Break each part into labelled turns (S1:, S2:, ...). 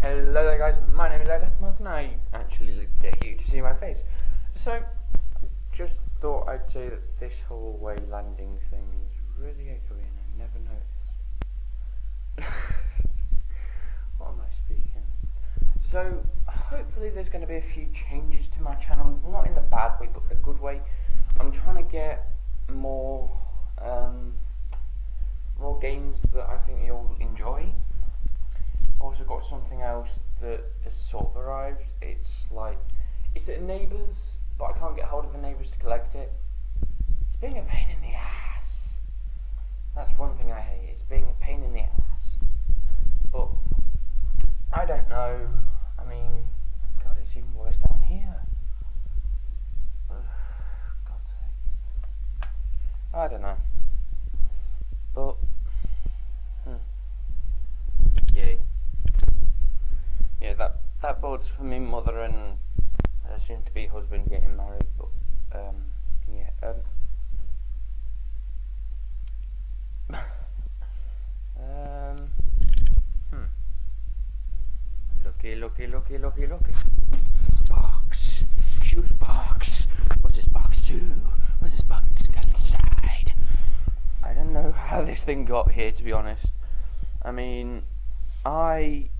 S1: Hello there guys, my name is Mark and I actually get you to see my face. So, just thought I'd say that this hallway landing thing is really echoey and I never noticed. What am I speaking? So, hopefully there's going to be a few changes to my channel, not in the bad way but the good way. I'm trying to get more games that I think you'll enjoy. Also got something else that has sort of arrived. It's at Neighbours, but I can't get hold of the Neighbours to collect it. It's being a pain in the ass. That's one thing I hate, it's being a pain in the ass. But, I don't know, I mean, God, it's even worse down here. God's sake. I don't know. But, yay. Yeah, that bodes for me mother and her soon to be husband getting married, but yeah. Looky. Box. Huge box. What's this box do? What's this box got inside? I don't know how this thing got here, to be honest. I mean, I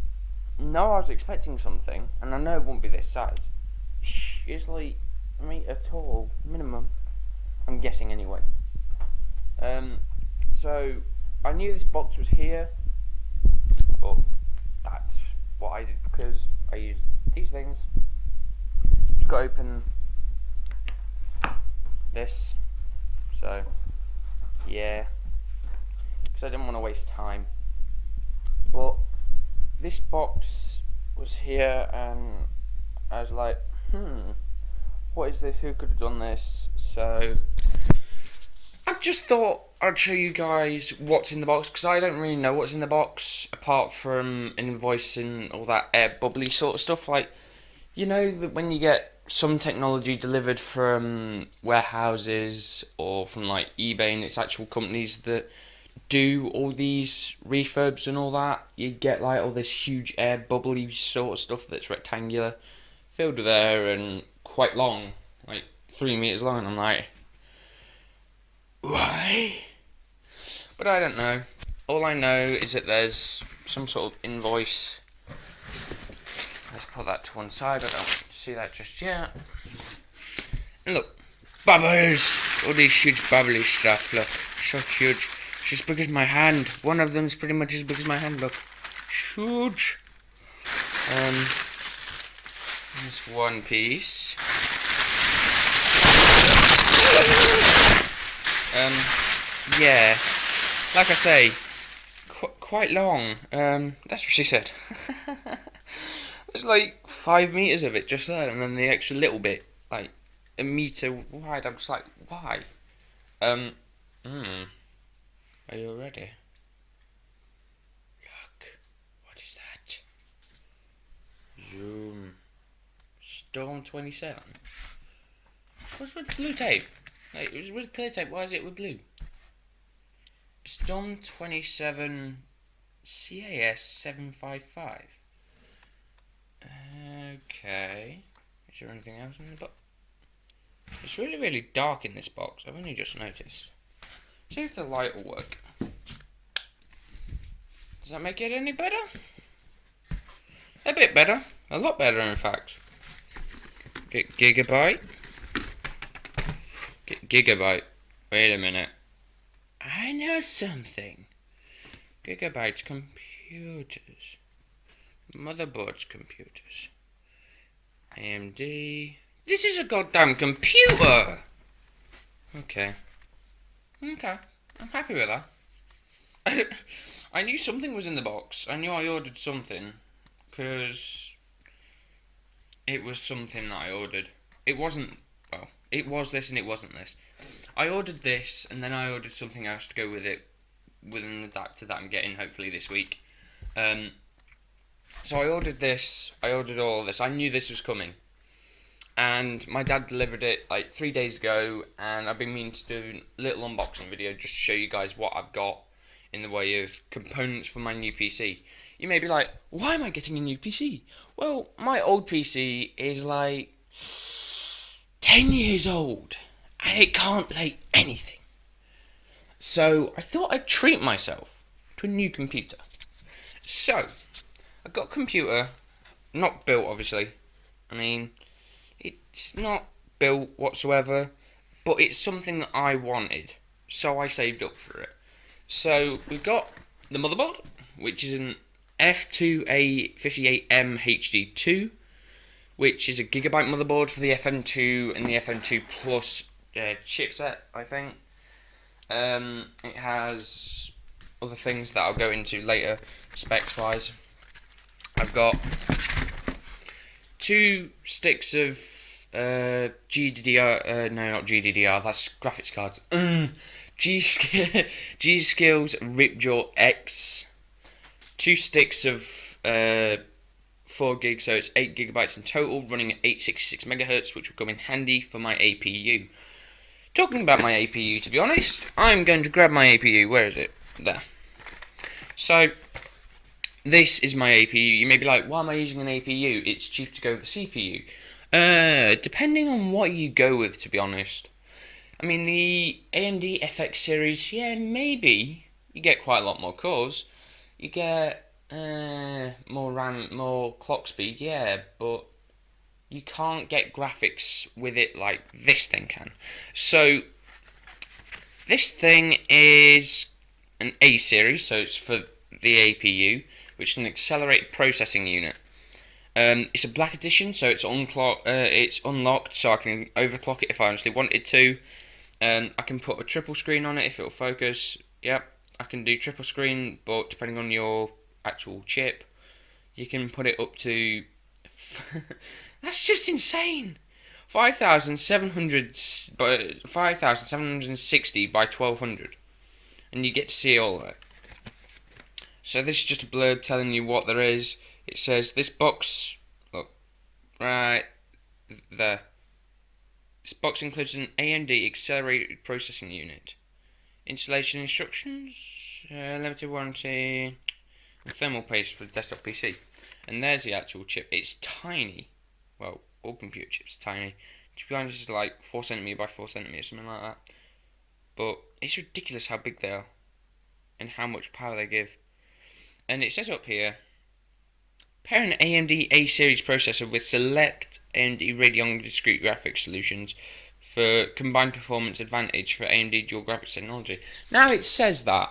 S1: was expecting something, and I know it won't be this size. It's like a metre tall, minimum. I'm guessing anyway. So I knew this box was here, but that's what I did because I used these things. Just got to open this. So yeah, because I didn't want to waste time. But this box was here and I was like, what is this? Who could have done this? So I just thought I'd show you guys what's in the box, because I don't really know what's in the box apart from an invoice and all that air bubbly sort of stuff. Like, you know that when you get some technology delivered from warehouses or from like eBay and its actual companies that do all these refurbs and all that, you get like all this huge air bubbly sort of stuff that's rectangular, filled with air and quite long, like 3 meters long, and I'm like, why? But I don't know. All I know is that there's some sort of invoice. Let's put that to one side, I don't see that just yet. And look, bubbles! All these huge bubbly stuff, look, so huge. It's as big as my hand. One of them's pretty much as big as my hand, look. Huge. There's one piece. Yeah. Like I say, quite long. That's what she said. There's like 5 meters of it just there, and then the extra little bit, like a meter wide. I'm just like, why? Are you ready? Look, what is that? Zoom. Storm 27. What's with blue tape? Like, it was with clear tape, why is it with blue? Storm 27 CAS 755. Okay. Is there anything else in the box? It's really, really dark in this box. I've only just noticed. See if the light will work. Does that make it any better? A bit better. A lot better, in fact. Get Gigabyte. Get Gigabyte. Wait a minute. I know something. Gigabyte's computers. Motherboard's computers. AMD. This is a goddamn computer! Okay. I'm happy with that. I knew something was in the box. I knew I ordered something, because it was something that I ordered. It wasn't, well, it was this and it wasn't this. I ordered this and then I ordered something else to go with it, with an adapter that I'm getting hopefully this week. So I ordered this, I ordered all this, I knew this was coming. And my dad delivered it like 3 days ago, and I've been meaning to do a little unboxing video just to show you guys what I've got in the way of components for my new PC. You may be like, why am I getting a new PC? Well, my old PC is like 10 years old and it can't play anything. So I thought I'd treat myself to a new computer. So I got a computer, not built obviously. I mean, it's not built whatsoever, but it's something that I wanted, so I saved up for it. So we've got the motherboard, which is an F2A58M HD2, which is a gigabyte motherboard for the FM2 and the FM2 Plus chipset, I think. It has other things that I'll go into later, specs-wise. I've got 2 sticks of GDDR, no, not GDDR, that's graphics cards. G-Skills Ripjaw X. 2 sticks of 4 gigs, so it's 8 gigabytes in total, running at 866 megahertz, which will come in handy for my APU. Talking about my APU, to be honest, I'm going to grab my APU. Where is it? There. So, this is my APU. You may be like, why am I using an APU? It's cheap to go with the CPU. Depending on what you go with, to be honest. I mean, the AMD FX series, yeah, maybe you get quite a lot more cores. You get more RAM, more clock speed, yeah, but you can't get graphics with it like this thing can. So, this thing is an A series, so it's for the APU, which is an accelerated processing unit. It's a black edition, so it's unlocked, so I can overclock it if I honestly wanted to. I can put a triple screen on it if it'll focus. Yep, I can do triple screen, but depending on your actual chip, you can put it up to... That's just insane! 5,760 by 1,200. And you get to see all of it. So this is just a blurb telling you what there is. It says this box, look, right there. This box includes an AMD accelerated processing unit. Installation instructions, limited warranty, and thermal paste for the desktop PC. And there's the actual chip. It's tiny. Well, all computer chips are tiny. To be honest, it's like 4cm by 4cm, something like that. But it's ridiculous how big they are and how much power they give. And it says up here, pair an AMD A series processor with select AMD Radeon discrete graphics solutions for combined performance advantage for AMD dual graphics technology. Now it says that,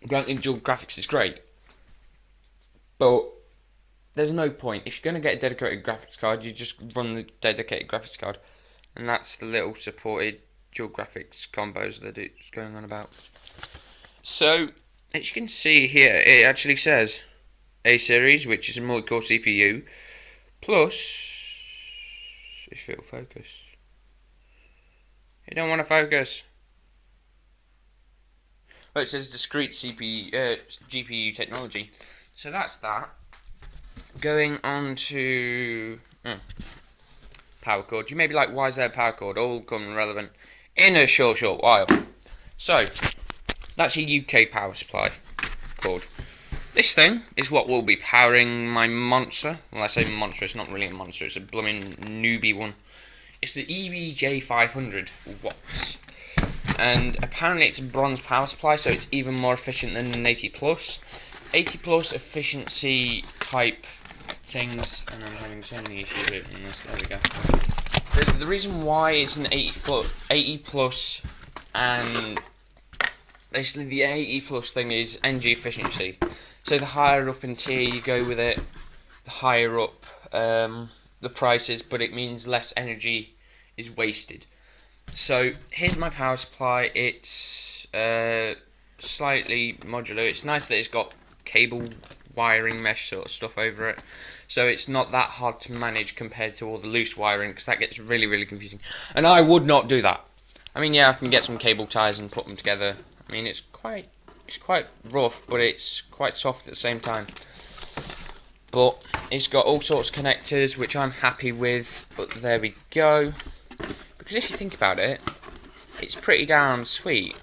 S1: granted, dual graphics is great, but there's no point. If you're going to get a dedicated graphics card, you just run the dedicated graphics card, and that's the little supported dual graphics combos that it's going on about. So, as you can see here, it actually says A series, which is a multi-core CPU, plus, if it'll focus. You don't want to focus. Well, it says discrete GPU technology. So that's that. Going on to power cord. You may be like, why is there a power cord? All come relevant in a short while. So, that's your UK power supply cord. This thing is what will be powering my monster. Well, I say monster, it's not really a monster, it's a blooming newbie one. It's the EVJ500 watts. And apparently it's a bronze power supply, so it's even more efficient than an 80 plus. 80 plus efficiency type things, and I'm having so many issues with this. There we go. The reason why it's an 80 plus, and basically the 80 plus thing is energy efficiency. So the higher up in tier you go with it, the higher up the price is, but it means less energy is wasted. So here's my power supply. It's slightly modular. It's nice that it's got cable wiring mesh sort of stuff over it, so it's not that hard to manage compared to all the loose wiring, because that gets really confusing, and I would not do that. I mean, yeah, I can get some cable ties and put them together. I mean, it's quite rough, but it's quite soft at the same time. But it's got all sorts of connectors, which I'm happy with, but there we go. Because if you think about it, it's pretty damn sweet.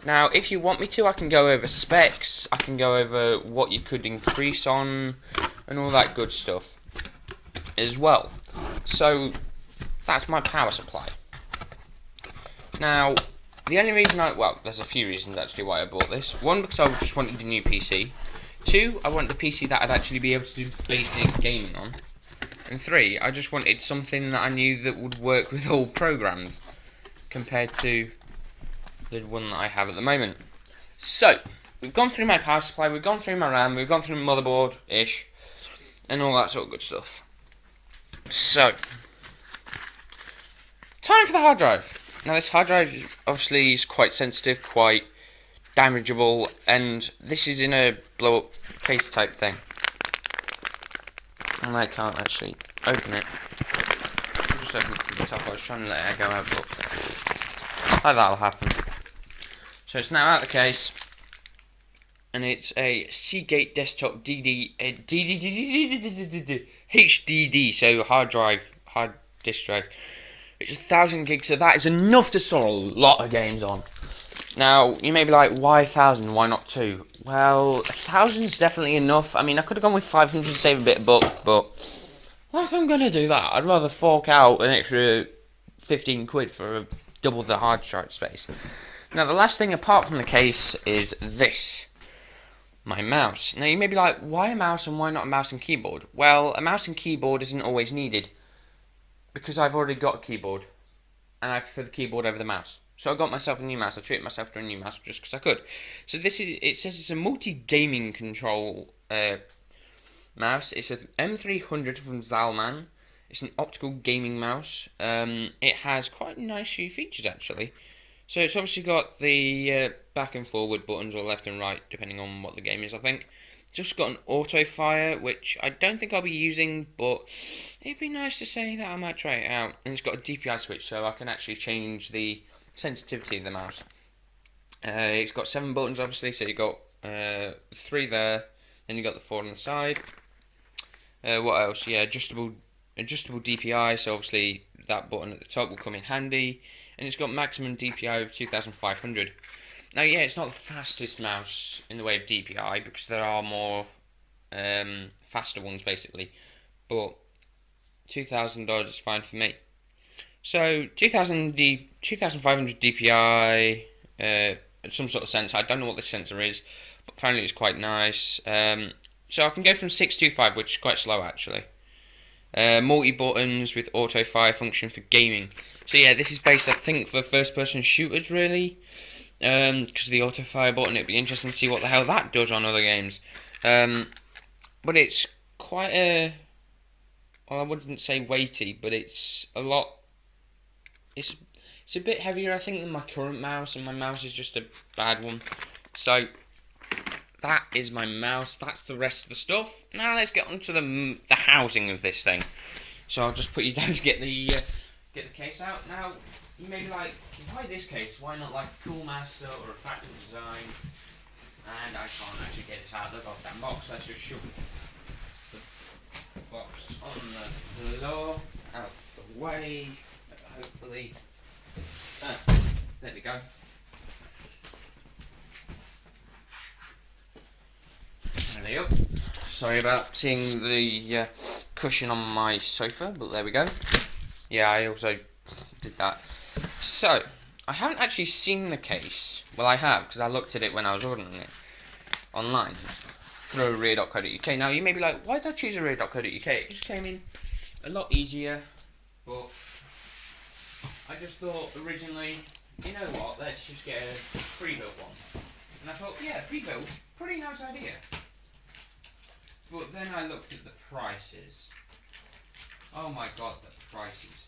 S1: Now, if you want me to, I can go over specs, I can go over what you could increase on, and all that good stuff as well. So, that's my power supply. Now, the only reason well, there's a few reasons actually why I bought this. One, because I just wanted a new PC. Two, I wanted a PC that I'd actually be able to do basic gaming on. And three, I just wanted something that I knew that would work with all programs, compared to the one that I have at the moment. So, we've gone through my power supply, we've gone through my RAM, we've gone through my motherboard-ish, and all that sort of good stuff. So, time for the hard drive. Now, this hard drive obviously is quite sensitive, quite damageable, and this is in a blow-up case type thing. And I can't actually open it. I'll just open it from the top. I was trying to let air go out, but like that'll happen. So it's now out of the case, and it's a Seagate Desktop HDD, so hard disk drive. It's 1,000 gigs, so that is enough to store a lot of games on. Now, you may be like, why 1,000, why not 2? Well, 1,000 is definitely enough. I mean, I could have gone with 500 to save a bit of buck, but why if I'm going to do that? I'd rather fork out an extra 15 quid for double the hard drive space. Now, the last thing apart from the case is this. My mouse. Now, you may be like, why a mouse and why not a mouse and keyboard? Well, a mouse and keyboard isn't always needed, because I've already got a keyboard, and I prefer the keyboard over the mouse. So I got myself a new mouse. I treated myself to a new mouse just because I could. So this is, it says it's a multi-gaming control mouse. It's an M300 from Zalman. It's an optical gaming mouse. It has quite nice few features actually. So it's obviously got the back and forward buttons, or left and right, depending on what the game is, I think. It's just got an auto fire, which I don't think I'll be using, but it'd be nice to say that I might try it out. And it's got a DPI switch, so I can actually change the sensitivity of the mouse. It's got 7 buttons obviously, so you got 3 there, then you got the 4 on the side. What else? Yeah, adjustable DPI, so obviously that button at the top will come in handy, and it's got maximum DPI of 2,500. Now, yeah, it's not the fastest mouse in the way of DPI, because there are more faster ones basically, but $2,000 is fine for me. So 2,500 DPI, some sort of sensor. I don't know what this sensor is, but apparently it's quite nice. So I can go from 625, which is quite slow actually. Multi buttons with auto fire function for gaming. So yeah, this is based, I think, for first-person shooters really, because of the auto fire button. It'd be interesting to see what the hell that does on other games. But it's quite a, well, I wouldn't say weighty, but it's a lot. It's a bit heavier, I think, than my current mouse, and my mouse is just a bad one. So that is my mouse. That's the rest of the stuff. Now let's get onto the housing of this thing. So I'll just put you down to get the case out. Now you may be like, why this case? Why not like a Cool Master or a Factory Design? And I can't actually get this out of the goddamn box. Let's just shove the box on the floor, out the way. Hopefully, there we go. There we go. Sorry about seeing the cushion on my sofa, but there we go. Yeah, I also did that. So, I haven't actually seen the case. Well, I have, because I looked at it when I was ordering it online through Rear.co.uk. Now, you may be like, why did I choose a Rear.co.uk? It just came in a lot easier, but I just thought originally, you know what, let's just get a pre-built one. And I thought, yeah, pre-built, pretty nice idea. But then I looked at the prices. Oh my god, the prices.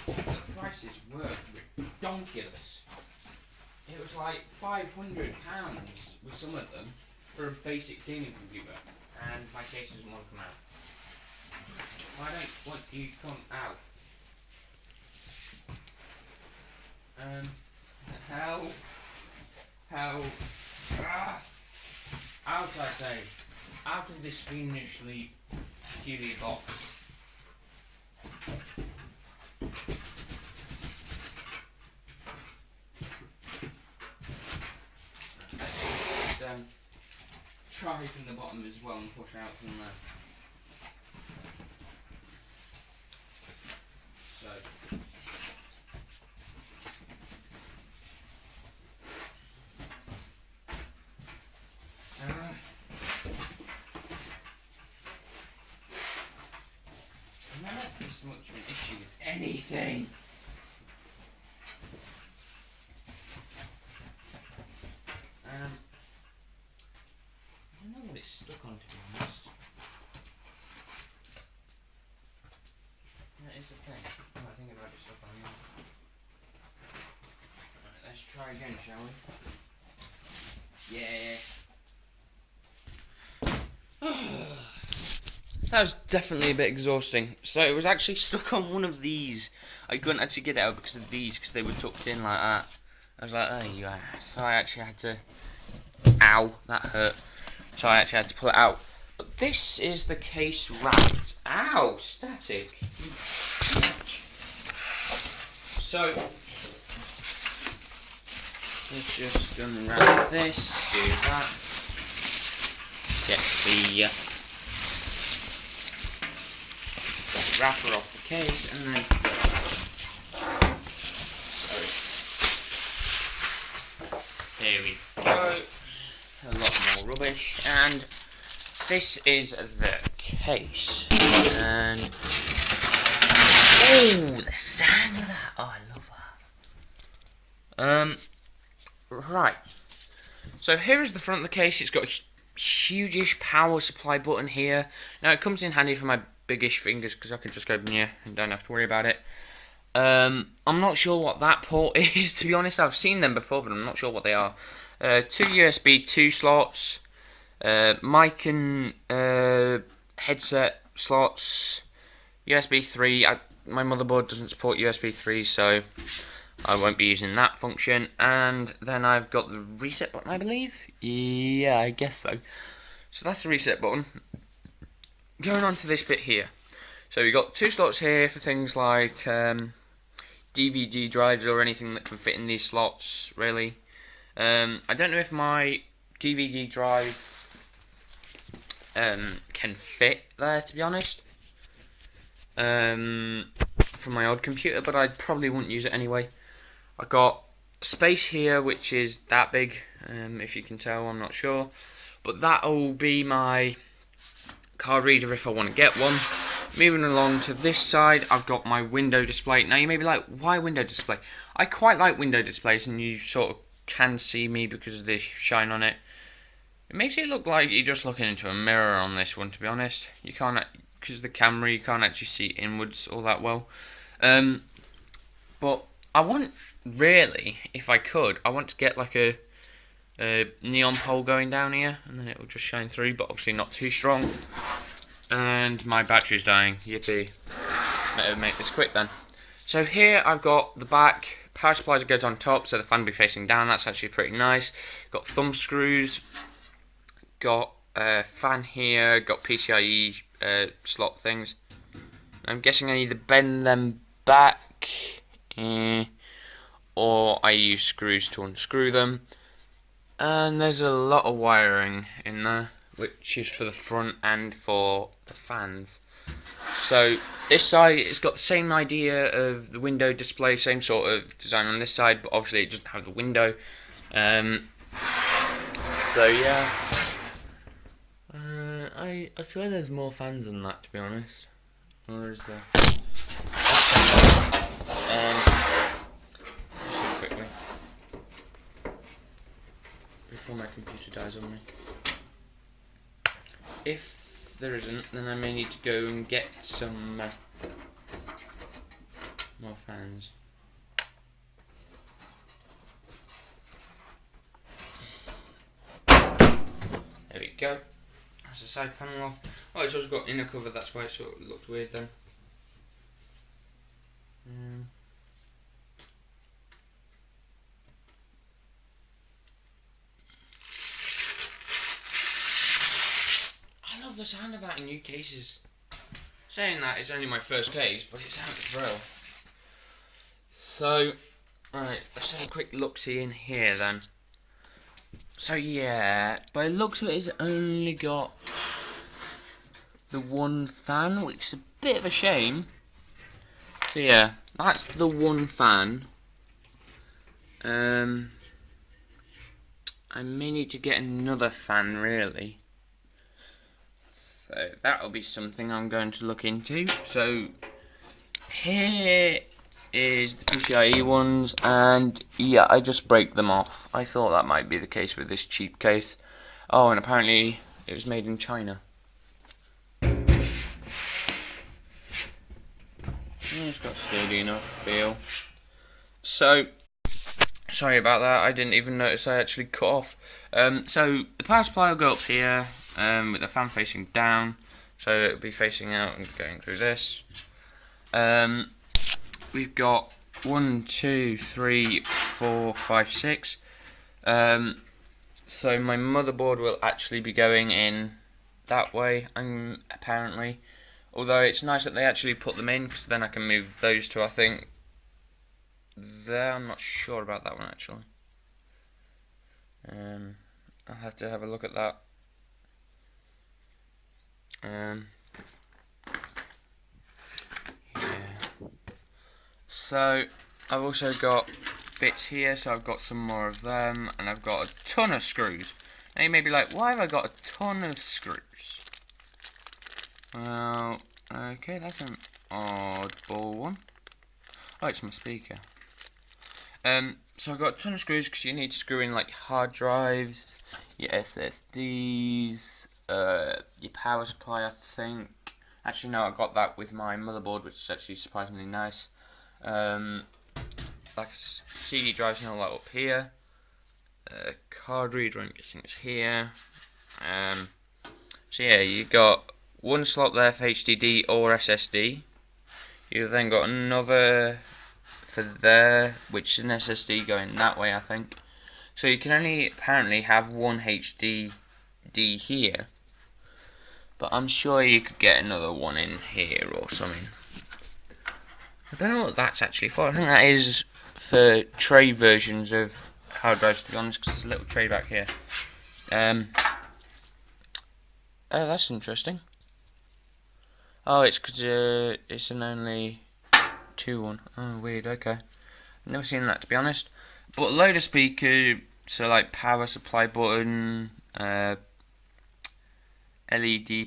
S1: The prices were ridiculous. It was like £500 with some of them for a basic gaming computer. And my case doesn't want to come out. Why don't want you come out? Out, I say. Out of this fiendishly peculiar box. open the bottom as well and push out from there. So. Not as much of an issue with anything. I don't know what it's stuck on, to be honest. That is the thing. Oh, I think it might be stuck on here. Alright, let's try again, shall we? Yeah. That was definitely a bit exhausting. So it was actually stuck on one of these. I couldn't actually get it out because of these, because they were tucked in like that. I was like, oh, you are. So I actually had to. Ow, that hurt. So I actually had to pull it out. But this is the case wrapped. Ow, static. So let's just unwrap this, do that. Get the wrapper off the case, and then there we go. A lot more rubbish, and this is the case. And oh, the sound of that! Oh, I love that. Right. So here is the front of the case. It's got a huge-ish power supply button here. Now it comes in handy for my biggish fingers because I can just go here and don't have to worry about it. I'm not sure what that port is, to be honest. I've seen them before, but I'm not sure what they are. 2 USB 2 slots, mic and headset slots, USB 3. My motherboard doesn't support USB 3, so I won't be using that function. And then I've got the reset button, I believe. Yeah, I guess so. So that's the reset button. Going on to this bit here. So we've got 2 slots here for things like DVD drives or anything that can fit in these slots, really. I don't know if my DVD drive can fit there, to be honest, from my old computer, but I probably wouldn't use it anyway. I've got space here, which is that big, if you can tell, I'm not sure, but that'll be my card reader if I want to get one. Moving along to this side, I've got my window display. Now you may be like, why window display? I quite like window displays, and you sort of can see me because of the shine on it. It makes it look like you're just looking into a mirror on this one, to be honest. You can't, because of the camera, you can't actually see inwards all that well. But I want, really, if I could, I want to get like a neon pole going down here, and then it will just shine through, but obviously not too strong. And my battery's dying, yippee. Better make this quick then. So here I've got the back power supply that goes on top, so the fan will be facing down. That's actually pretty nice. Got thumb screws, got a fan here, got PCIe slot things. I'm guessing I either bend them back or I use screws to unscrew them. And there's a lot of wiring in there, which is for the front and for the fans. So this side, it's got the same idea of the window display, same sort of design on this side, but obviously it doesn't have the window. So yeah, I swear there's more fans than that, to be honest. Or is there? Just quickly before my computer dies on me. If there isn't, then I may need to go and get some more fans. There we go. That's the side panel off. Oh, it's also got inner cover, that's why it sort of looked weird then. I love the sound of that in new cases. Saying that, it's only my first case, but it sounds thrill. So, alright, let's have a quick look-see in here then. So yeah, by the looks of it, it's only got the one fan, which is a bit of a shame. So yeah, that's the one fan. I may need to get another fan, really. So that'll be something I'm going to look into. So here is the PCIe ones, and yeah, I just break them off. I thought that might be the case with this cheap case. Oh, and apparently it was made in China. It's got sturdy enough feel. So, sorry about that, I didn't even notice I actually cut off. So, the power supply will go up here, with the fan facing down, so it'll be facing out and going through this. We've got 1, 2, 3, 4, 5, 6. So my motherboard will actually be going in that way, apparently. Although it's nice that they actually put them in, because then I can move those two, I think. There, I'm not sure about that one actually. I'll have to have a look at that. Yeah. So I've also got bits here, so I've got some more of them, and I've got a ton of screws. And you may be like, why have I got a ton of screws? Well, okay, that's an oddball one. Oh, it's my speaker. So I've got a ton of screws because you need to screw in like hard drives, your SSDs, your power supply, I think. Actually, no, I got that with my motherboard, which is actually surprisingly nice. Like CD drives and all that up here. Card reader, I'm guessing it's here. So yeah, you got one slot there for HDD or SSD. You've then got another for there, which is an SSD going that way, I think. So you can only apparently have one HDD here, but I'm sure you could get another one in here or something. I don't know what that's actually for. I think that is for tray versions of hard drives, to be honest, because there's a little tray back here. Oh, that's interesting. Oh, it's because it's an only 2 one. Oh, weird. Okay, never seen that, to be honest. But a load of speakers, so like power supply button, LED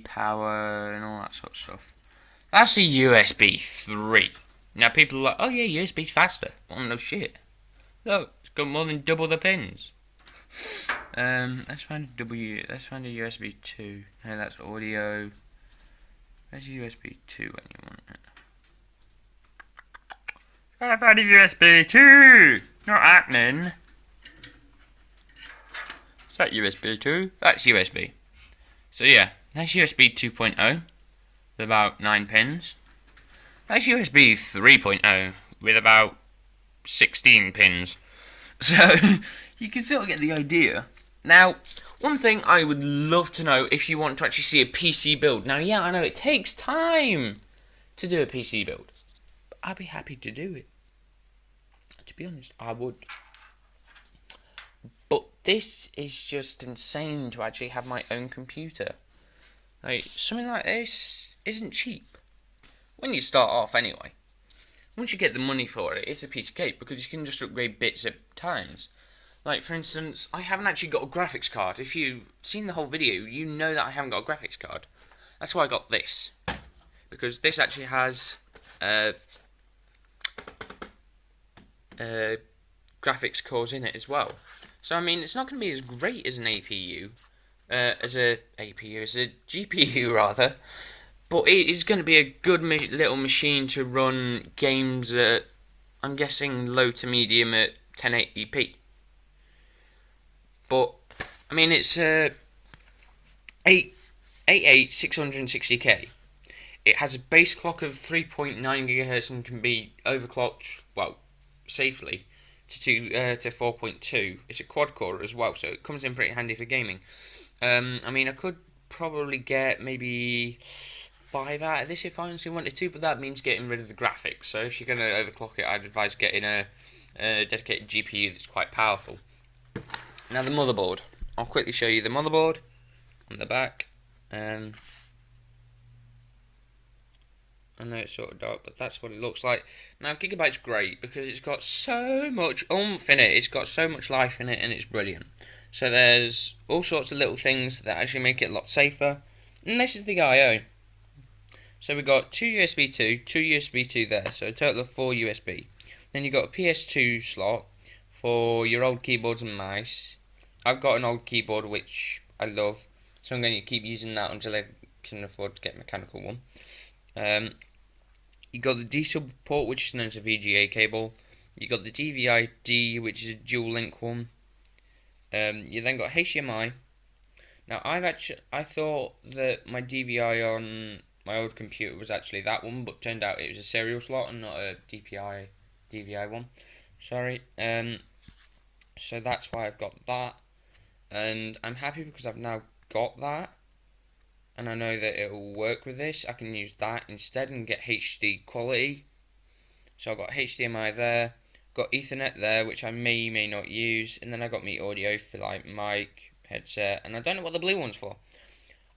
S1: power, and all that sort of stuff. That's a USB 3. Now people are like, oh yeah, USB's faster. Oh no shit. Look, it's got more than double the pins. Let's find a USB 2. No, that's audio. Where's USB 2 when you want it? I found a USB 2! Not happening. Is that USB 2? That's USB. So yeah, that's USB 2.0 with about 9 pins. That's USB 3.0 with about 16 pins. So you can sort of get the idea. Now, one thing I would love to know if you want to actually see a PC build. Now, yeah, I know it takes time to do a PC build, but I'd be happy to do it. To be honest, I would. But this is just insane to actually have my own computer. Like, something like this isn't cheap. When you start off, anyway. Once you get the money for it, it's a piece of cake because you can just upgrade bits at times. Like, for instance, I haven't actually got a graphics card. If you've seen the whole video, you know that I haven't got a graphics card. That's why I got this. Because this actually has graphics cores in it as well. So, I mean, it's not going to be as great as an APU. As a GPU, rather. But it is going to be a good little machine to run games at, I'm guessing, low to medium at 1080p. But, I mean, it's 660K. It has a base clock of 3.9 GHz and can be overclocked, well, safely, to 4.2. It's a quad core as well, so it comes in pretty handy for gaming. I mean, I could probably get maybe 5 out of this if I honestly wanted to, but that means getting rid of the graphics. So if you're going to overclock it, I'd advise getting a dedicated GPU that's quite powerful. Now the motherboard. I'll quickly show you the motherboard on the back. I know it's sort of dark, but that's what it looks like. Now, Gigabyte's great because it's got so much oomph in it. It's got so much life in it, and it's brilliant. So there's all sorts of little things that actually make it a lot safer. And this is the I/O. So we've got two USB 2, two USB 2 there, so a total of 4 USB. Then you've got a PS2 slot for your old keyboards and mice. I've got an old keyboard which I love, so I'm going to keep using that until I can afford to get a mechanical one. You got the D-sub port, which is known as a VGA cable. You got the DVI-D, which is a dual link one. You then got HDMI. Now I thought that my DVI on my old computer was actually that one, but turned out it was a serial slot and not a DVI one. Sorry. So that's why I've got that, and I'm happy because I've now got that. And I know that it will work with this. I can use that instead and get HD quality. So I've got HDMI there, got Ethernet there, which I may not use, and then I got my audio for like mic, headset, and I don't know what the blue one's for.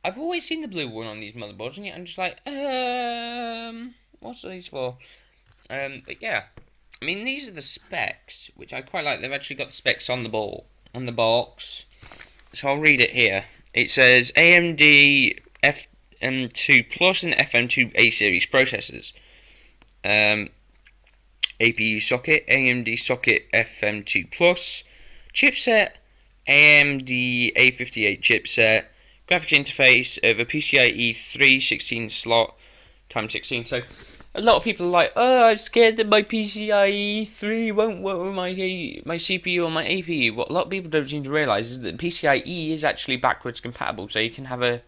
S1: I've always seen the blue one on these motherboards, and yet I'm just like, what's these for? But yeah, I mean, these are the specs, which I quite like. They've actually got the specs on the box. So I'll read it here. It says AMD FM2 Plus and FM2 A series processors. APU socket, AMD socket FM2 Plus. Chipset, AMD A58 chipset. Graphics interface of a PCIe 316 slot times 16. So a lot of people are like, oh, I'm scared that my PCIe 3 won't work with my CPU or my APU. What a lot of people don't seem to realise is that PCIe is actually backwards compatible, so you can have a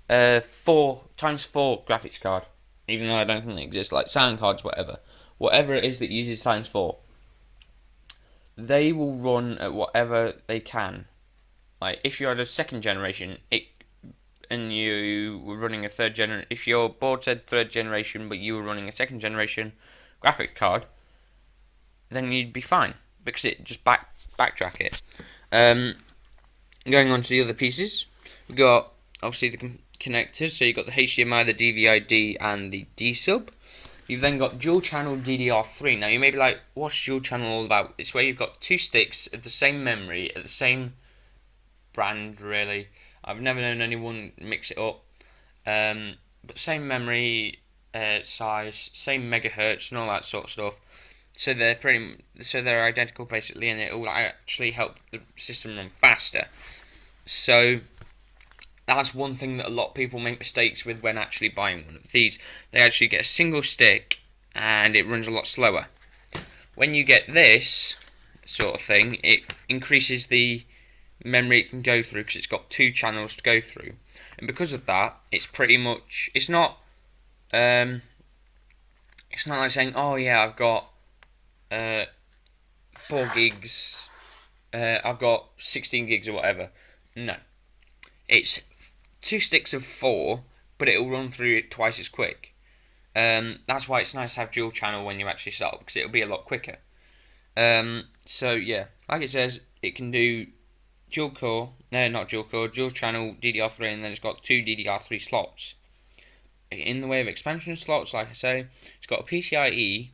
S1: 4x4 graphics card, even though I don't think it exists, like sound cards, whatever it is that uses times 4. They will run at whatever they can. Like if you had a second generation, and you were running a third generation, if your board said third generation but you were running a second generation graphics card, then you'd be fine because it just backtrack it. Going on to the other pieces, we've got obviously the connectors. So you've got the HDMI, the DVI-D, and the D-sub. You've then got dual channel DDR3. Now you may be like, what's dual channel all about? It's where you've got two sticks of the same memory at the same brand, really. I've never known anyone mix it up. But same memory size, same megahertz, and all that sort of stuff. So they're identical basically, and it will actually help the system run faster. So that's one thing that a lot of people make mistakes with when actually buying one of these. They actually get a single stick and it runs a lot slower. When you get this sort of thing, it increases the memory it can go through because it's got two channels to go through, and because of that, it's pretty much it's not like saying, oh yeah, I've got 4 gigs, I've got 16 gigs or whatever. No, it's 2 sticks of 4, but it'll run through it twice as quick. That's why it's nice to have dual channel when you actually start, because it'll be a lot quicker. So yeah, like it says, it can do dual channel DDR3, and then it's got 2 DDR3 slots. In the way of expansion slots, like I say, it's got a PCIe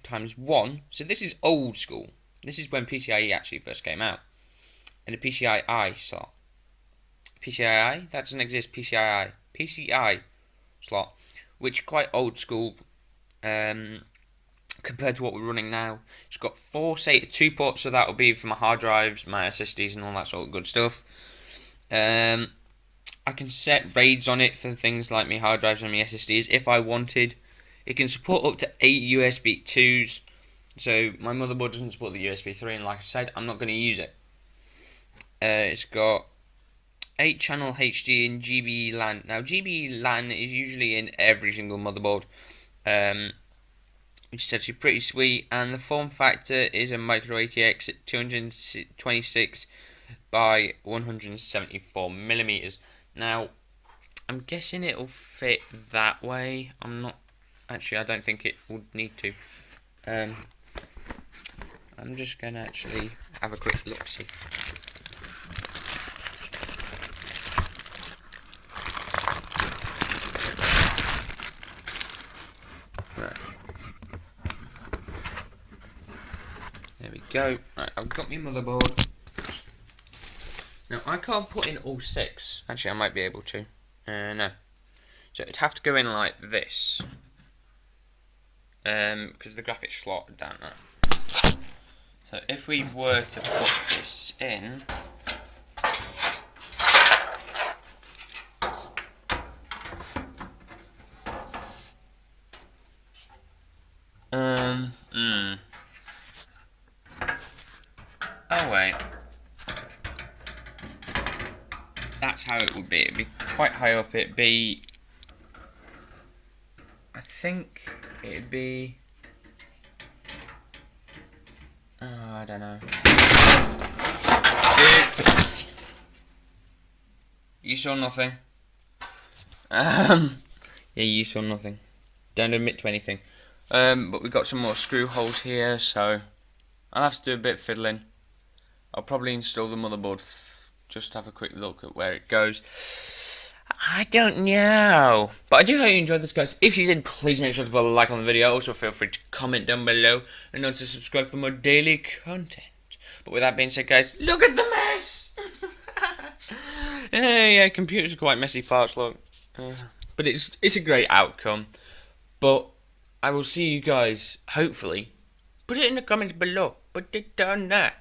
S1: times 1. So this is old school. This is when PCIe actually first came out. And a PCIe slot. PCIe? That doesn't exist. PCI slot, which is quite old school compared to what we're running now. It's got 4 SATA 2 ports, so that will be for my hard drives, my SSDs, and all that sort of good stuff. I can set RAIDs on it for things like my hard drives and my SSDs if I wanted. It can support up to 8 USB 2s. So my motherboard doesn't support the USB 3, and like I said, I'm not going to use it. It's got 8 channel HD and GB LAN. Now GB LAN is usually in every single motherboard, which is actually pretty sweet. And the form factor is a micro ATX at 226 by 174 millimeters. Now I'm guessing it'll fit that way. I don't think it would need to. I'm just gonna actually have a quick look see. go. Right, I've got my motherboard. Now I can't put in all 6. Actually, I might be able to. No. So it'd have to go in like this. Because the graphics slot down there. So if we were to put this in. Oh wait. That's how it would be. It'd be quite high up. It'd be. I think it'd be. Oh, I don't know. You saw nothing. Yeah, you saw nothing. Don't admit to anything. But we've got some more screw holes here, so I'll have to do a bit of fiddling. I'll probably install the motherboard just to have a quick look at where it goes. I don't know. But I do hope you enjoyed this, guys. If you did, please make sure to put a like on the video. Also, feel free to comment down below and not to subscribe for more daily content. But with that being said, guys, look at the mess! Yeah, computers are quite messy parts, look. But it's a great outcome. But I will see you guys, hopefully. Put it in the comments below. Put it down there.